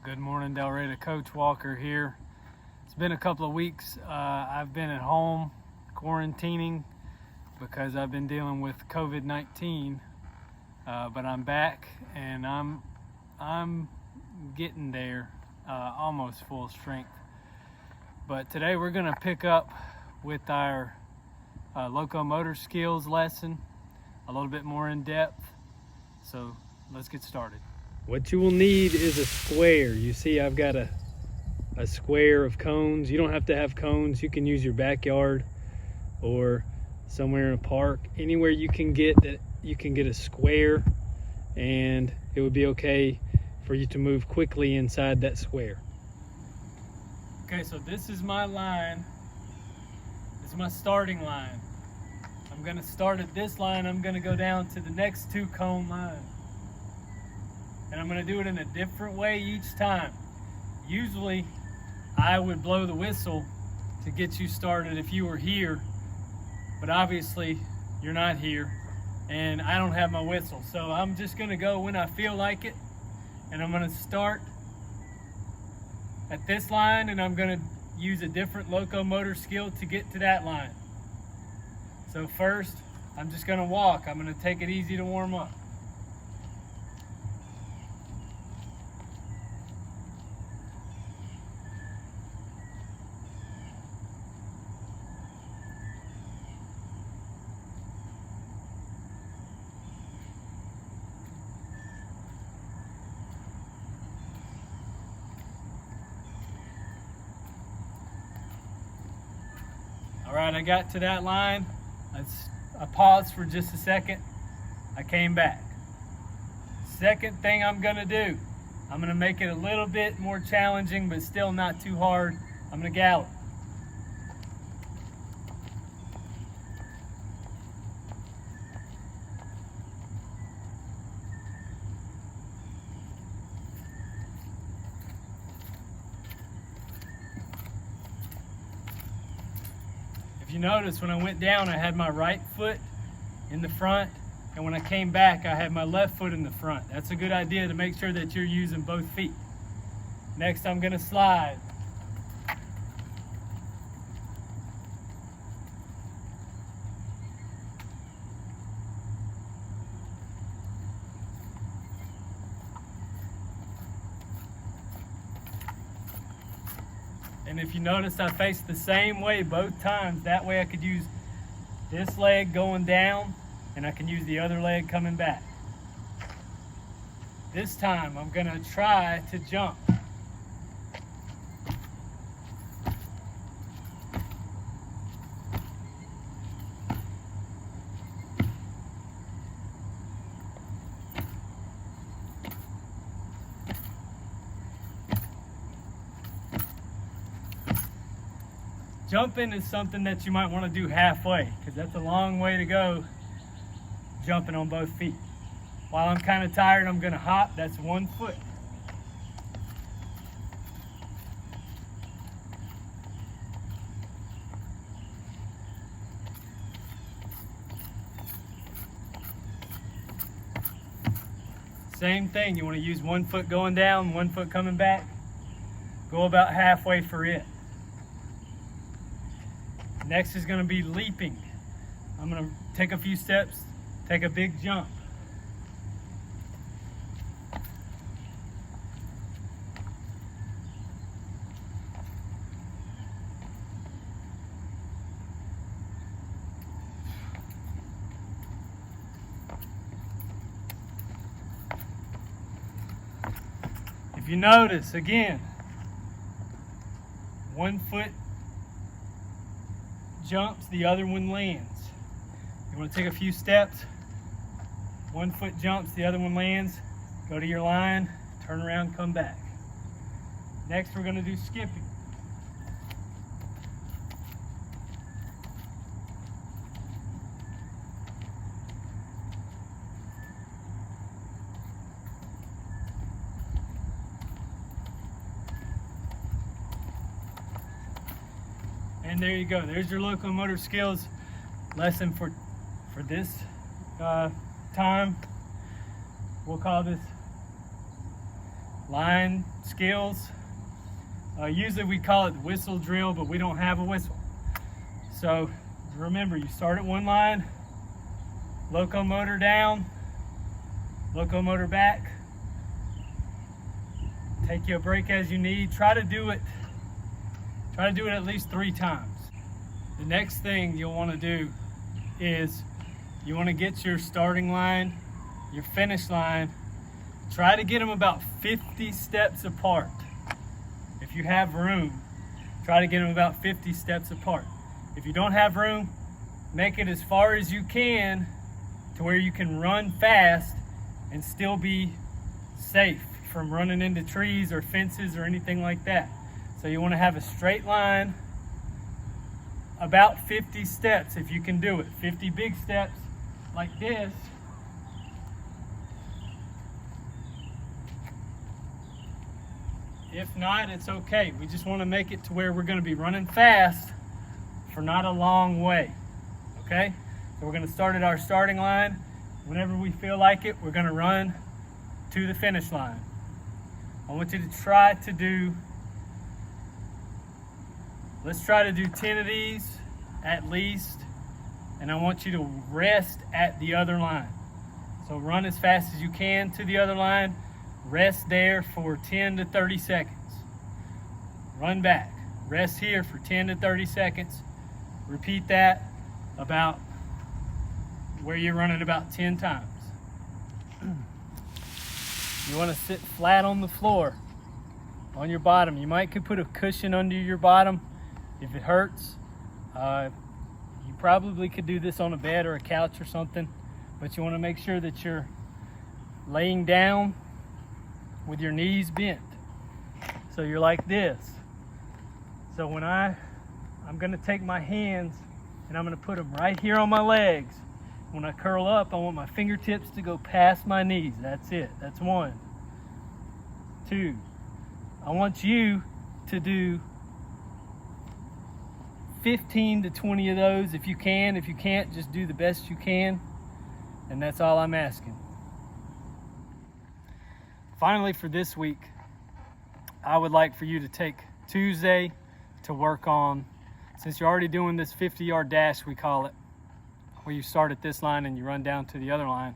Good morning, Delrita. Coach Walker here. It's been a couple of weeks. I've been at home quarantining because I've been dealing with COVID-19, but I'm back and I'm getting there, almost full strength. But today we're going to pick up with our locomotor skills lesson, a little bit more in depth. So let's get started. What you will need is a square. You see I've got a square of cones. You don't have to have cones. You can use your backyard or somewhere in a park. Anywhere you can get that, you can get a square, and it would be okay for you to move quickly inside that square. Okay, so this is my line. This is my starting line. I'm gonna start at this line. I'm gonna go down to the next two cone lines. And I'm going to do it in a different way each time. Usually I would blow the whistle to get you started if you were here, but obviously you're not here and I don't have my whistle. So I'm just going to go when I feel like it, and I'm going to start at this line, and I'm going to use a different locomotor skill to get to that line. So first I'm just going to walk. I'm going to take it easy to warm up. All right, I got to that line. I paused for just a second. I came back. Second thing I'm gonna do, I'm gonna make it a little bit more challenging, but still not too hard. I'm gonna gallop. If you notice, when I went down, I had my right foot in the front, and when I came back, I had my left foot in the front. That's a good idea to make sure that you're using both feet. Next, I'm gonna slide. And if you notice, I faced the same way both times. That way I could use this leg going down, and I can use the other leg coming back. This time I'm gonna try to jump. Jumping is something that you might want to do halfway, because that's a long way to go jumping on both feet. While I'm kind of tired, I'm going to hop. That's one foot. Same thing. You want to use one foot going down, one foot coming back. Go about halfway for it. Next is going to be leaping. I'm going to take a few steps, take a big jump. If you notice, again, one foot jumps, the other one lands. You want to take a few steps, one foot jumps, the other one lands, go to your line, turn around, come back. Next we're going to do skipping. And there you go. There's your locomotor skills lesson for this time. We'll call this line skills. Usually we call it the whistle drill, but we don't have a whistle. So remember, you start at one line, locomotor down, locomotor back. Take you a break as you need. Try to do it at least 3 times. The next thing you'll want to do is you want to get your starting line, your finish line, try to get them about 50 steps apart. If you have room, try to get them about 50 steps apart. If you don't have room, make it as far as you can to where you can run fast and still be safe from running into trees or fences or anything like that. So you want to have a straight line, about 50 steps if you can do it. 50 big steps like this. If not, it's okay. We just want to make it to where we're going to be running fast for not a long way. Okay? So we're going to start at our starting line. Whenever we feel like it, we're going to run to the finish line. I want you to try to do, let's try to do 10 of these at least, and I want you to rest at the other line. So run as fast as you can to the other line, rest there for 10 to 30 seconds. Run back, rest here for 10 to 30 seconds. Repeat that about where you're running about 10 times. You want to sit flat on the floor, on your bottom. You could put a cushion under your bottom if it hurts. You probably could do this on a bed or a couch or something, but you want to make sure that you're laying down with your knees bent. So you're like this. So when I'm going to take my hands and I'm going to put them right here on my legs. When I curl up, I want my fingertips to go past my knees. That's it. That's 1. 2. I want you to do 15 to 20 of those if you can. If you can't, just do the best you can. And that's all I'm asking. Finally, for this week, I would like for you to take Tuesday to work on, since you're already doing this 50-yard dash, we call it, where you start at this line and you run down to the other line.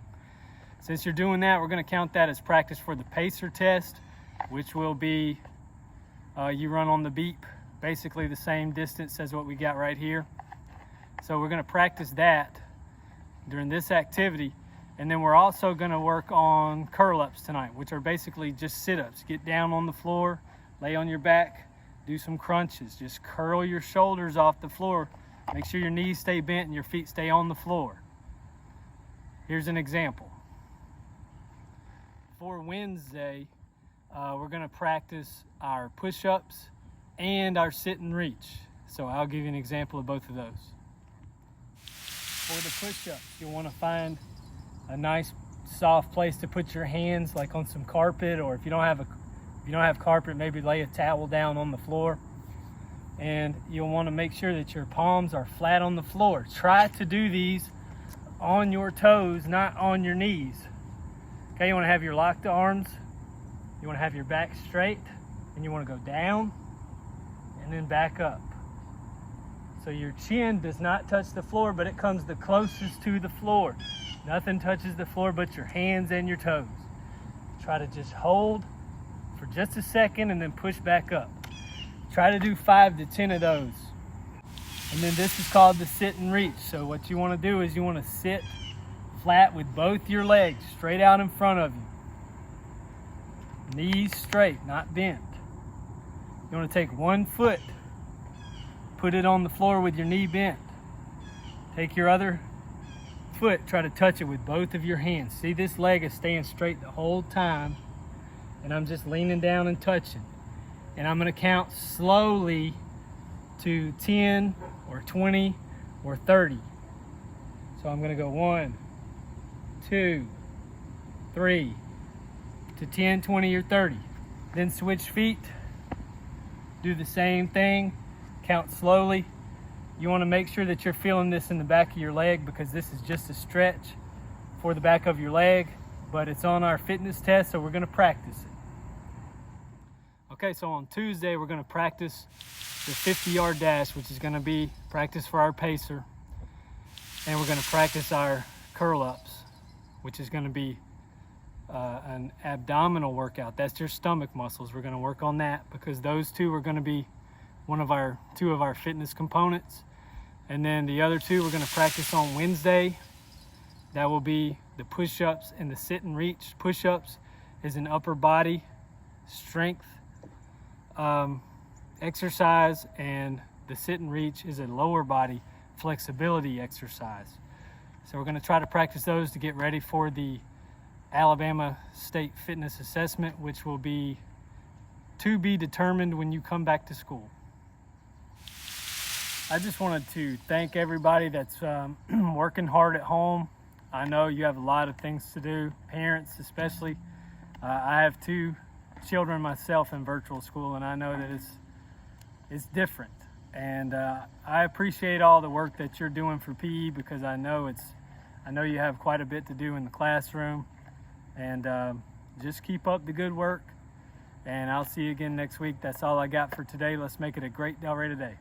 Since you're doing that, we're going to count that as practice for the pacer test, which will be you run on the beep, basically the same distance as what we got right here. So we're going to practice that during this activity, and then we're also going to work on curl-ups tonight, which are basically just sit-ups. Get down on the floor, lay on your back, do some crunches. Just curl your shoulders off the floor. Make sure your knees stay bent and your feet stay on the floor. Here's an example. For Wednesday, we're going to practice our push-ups and our sit and reach. So I'll give you an example of both of those. For the push-ups, you'll want to find a nice soft place to put your hands, like on some carpet, or if you don't have carpet, maybe lay a towel down on the floor. And you'll want to make sure that your palms are flat on the floor. Try to do these on your toes, not on your knees. Okay, you want to have your locked arms. You want to have your back straight, and you want to go down and then back up. So your chin does not touch the floor, but it comes the closest to the floor. Nothing touches the floor but your hands and your toes. Try to just hold for just a second and then push back up. Try to do 5 to 10 of those. And then this is called the sit and reach. So what you want to do is you want to sit flat with both your legs straight out in front of you. Knees straight, not bent. You want to take one foot, put it on the floor with your knee bent. Take your other foot, try to touch it with both of your hands. See, this leg is staying straight the whole time, and I'm just leaning down and touching. And I'm going to count slowly to 10 or 20 or 30. So I'm going to go 1, 2, 3 to 10, 20, or 30. Then switch feet. Do the same thing. Count slowly. You want to make sure that you're feeling this in the back of your leg, because this is just a stretch for the back of your leg, but it's on our fitness test, so we're going to practice it. Okay, so on Tuesday, we're going to practice the 50-yard dash, which is going to be practice for our pacer. And we're going to practice our curl-ups, which is going to be an abdominal workout. That's your stomach muscles. We're going to work on that because those two are going to be two of our fitness components. And then the other two we're going to practice on Wednesday. That will be the push-ups and the sit and reach. Push-ups is an upper body strength exercise, and the sit and reach is a lower body flexibility exercise. So we're going to try to practice those to get ready for the Alabama State Fitness Assessment, which will be to be determined when you come back to school. I just wanted to thank everybody that's working hard at home. I know you have a lot of things to do, parents especially. I have 2 children myself in virtual school, and I know that it's different. And I appreciate all the work that you're doing for PE, because I know you have quite a bit to do in the classroom. And just keep up the good work, and I'll see you again next week. That's all I got for today. Let's make it a great Delray today.